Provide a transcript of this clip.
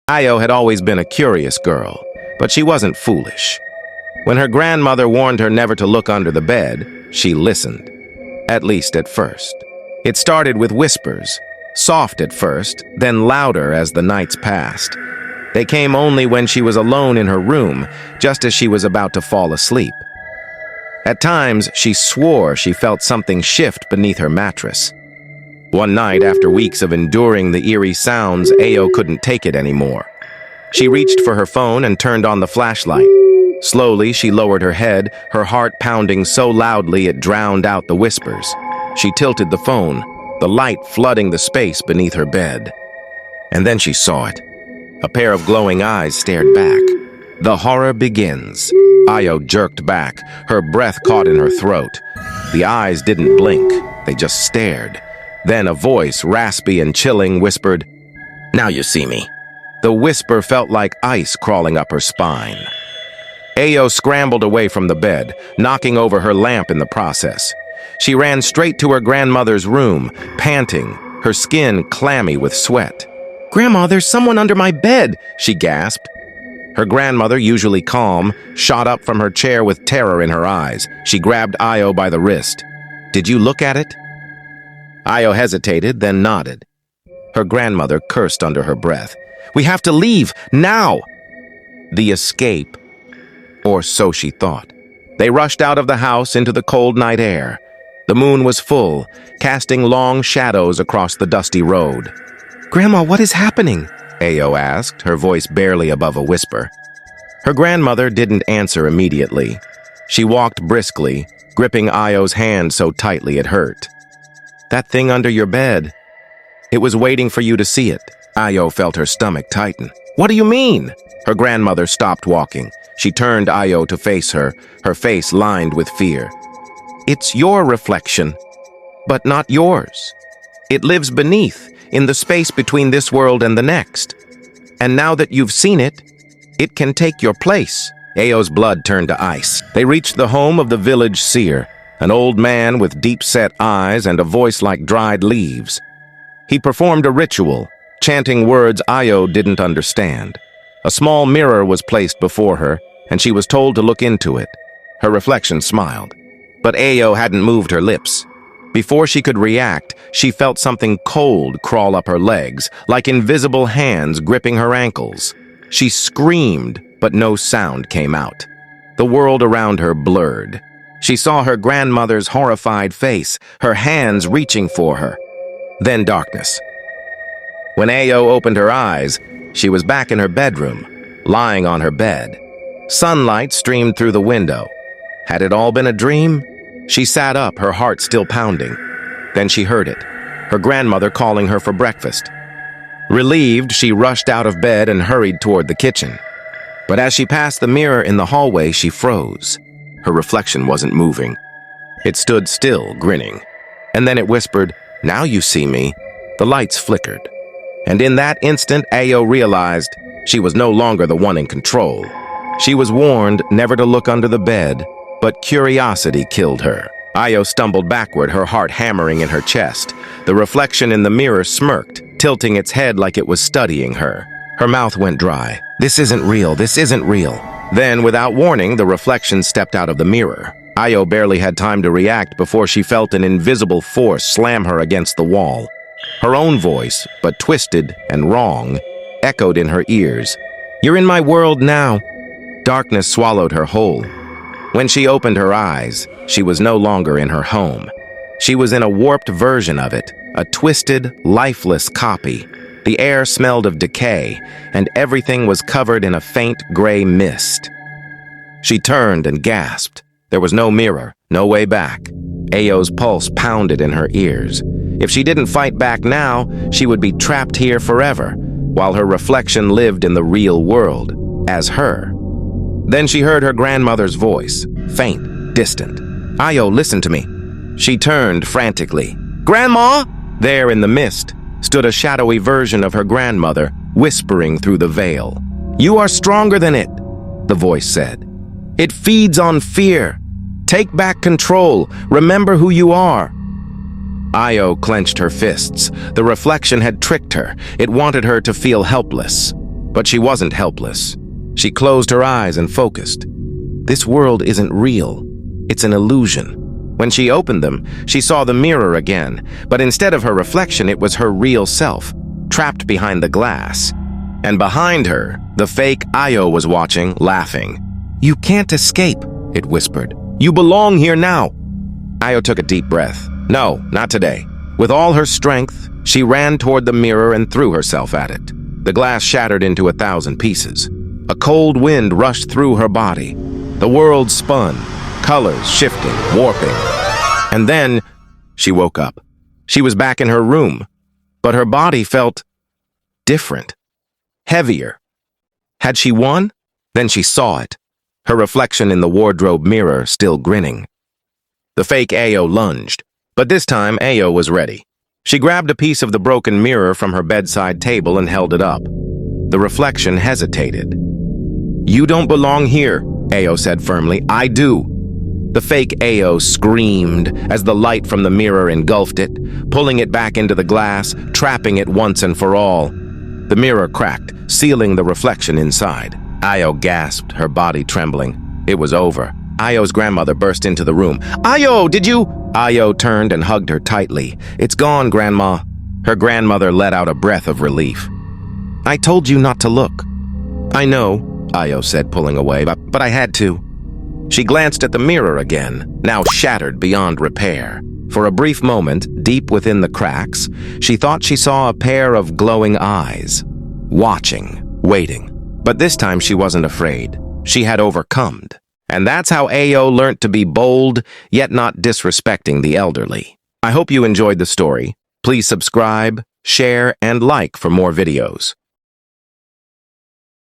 Io had always been a curious girl, but she wasn't foolish. When her grandmother warned her never to look under the bed, she listened, at least at first. It started with whispers, soft at first, then louder as the nights passed. They came only when she was alone in her room, just as she was about to fall asleep. At times, she swore she felt something shift beneath her mattress. One night, after weeks of enduring the eerie sounds, Ao couldn't take it anymore. She reached for her phone and turned on the flashlight. Slowly, she lowered her head, her heart pounding so loudly it drowned out the whispers. She tilted the phone, the light flooding the space beneath her bed. And then she saw it. A pair of glowing eyes stared back. The horror begins. Io jerked back, her breath caught in her throat. The eyes didn't blink, they just stared. Then a voice, raspy and chilling, whispered, "Now you see me." The whisper felt like ice crawling up her spine. Ao scrambled away from the bed, knocking over her lamp in the process. She ran straight to her grandmother's room, panting, her skin clammy with sweat. "Grandma, there's someone under my bed," she gasped. Her grandmother, usually calm, shot up from her chair with terror in her eyes. She grabbed Io by the wrist. "Did you look at it?" Io hesitated, then nodded. Her grandmother cursed under her breath. "We have to leave, now!" The escape, or so she thought. They rushed out of the house into the cold night air. The moon was full, casting long shadows across the dusty road. "Grandma, what is happening?" Ao asked, her voice barely above a whisper. Her grandmother didn't answer immediately. She walked briskly, gripping Io's hand so tightly it hurt. "That thing under your bed. It was waiting for you to see it." Io felt her stomach tighten. "What do you mean?" Her grandmother stopped walking. She turned Io to face her, her face lined with fear. "It's your reflection, but not yours. It lives beneath, in the space between this world and the next. And now that you've seen it, it can take your place." Ao's blood turned to ice. They reached the home of the village seer, an old man with deep-set eyes and a voice like dried leaves. He performed a ritual, chanting words Io didn't understand. A small mirror was placed before her, and she was told to look into it. Her reflection smiled, but Ao hadn't moved her lips. Before she could react, she felt something cold crawl up her legs, like invisible hands gripping her ankles. She screamed, but no sound came out. The world around her blurred. She saw her grandmother's horrified face, her hands reaching for her. Then darkness. When Ao opened her eyes, she was back in her bedroom, lying on her bed. Sunlight streamed through the window. Had it all been a dream? She sat up, her heart still pounding. Then she heard it, her grandmother calling her for breakfast. Relieved, she rushed out of bed and hurried toward the kitchen. But as she passed the mirror in the hallway, she froze. Her reflection wasn't moving. It stood still, grinning. And then it whispered, "Now you see me." The lights flickered. And in that instant, Ao realized she was no longer the one in control. She was warned never to look under the bed, but curiosity killed her. Io stumbled backward, her heart hammering in her chest. The reflection in the mirror smirked, tilting its head like it was studying her. Her mouth went dry. "This isn't real, this isn't real." Then, without warning, the reflection stepped out of the mirror. Io barely had time to react before she felt an invisible force slam her against the wall. Her own voice, but twisted and wrong, echoed in her ears. "You're in my world now." Darkness swallowed her whole. When she opened her eyes, she was no longer in her home. She was in a warped version of it, a twisted, lifeless copy. The air smelled of decay, and everything was covered in a faint gray mist. She turned and gasped. There was no mirror, no way back. Ao's pulse pounded in her ears. If she didn't fight back now, she would be trapped here forever, while her reflection lived in the real world, as her. Then she heard her grandmother's voice, faint, distant. "Io, listen to me." She turned frantically. "Grandma!" There in the mist stood a shadowy version of her grandmother, whispering through the veil. "You are stronger than it," the voice said. "It feeds on fear. Take back control. Remember who you are." Io clenched her fists. The reflection had tricked her. It wanted her to feel helpless. But she wasn't helpless. She closed her eyes and focused. This world isn't real. It's an illusion. When she opened them, she saw the mirror again, but instead of her reflection, it was her real self, trapped behind the glass. And behind her, the fake Ayo was watching, laughing. "You can't escape," it whispered. "You belong here now." Ayo took a deep breath. No, not today. With all her strength, she ran toward the mirror and threw herself at it. The glass shattered into 1,000 pieces. A cold wind rushed through her body. The world spun, colors shifting, warping. And then she woke up. She was back in her room, but her body felt different, heavier. Had she won? Then she saw it, her reflection in the wardrobe mirror still grinning. The fake Ayo lunged, but this time Ayo was ready. She grabbed a piece of the broken mirror from her bedside table and held it up. The reflection hesitated. "You don't belong here," Ayo said firmly. "I do." The fake Ayo screamed as the light from the mirror engulfed it, pulling it back into the glass, trapping it once and for all. The mirror cracked, sealing the reflection inside. Ayo gasped, her body trembling. It was over. Ayo's grandmother burst into the room. "Ayo, did you—" Ayo turned and hugged her tightly. "It's gone, Grandma." Her grandmother let out a breath of relief. "I told you not to look." "I know," Ayo said, pulling away, but I had to." She glanced at the mirror again, now shattered beyond repair. For a brief moment, deep within the cracks, she thought she saw a pair of glowing eyes, watching, waiting. But this time she wasn't afraid. She had overcome. And that's how Ayo learnt to be bold, yet not disrespecting the elderly. I hope you enjoyed the story. Please subscribe, share, and like for more videos.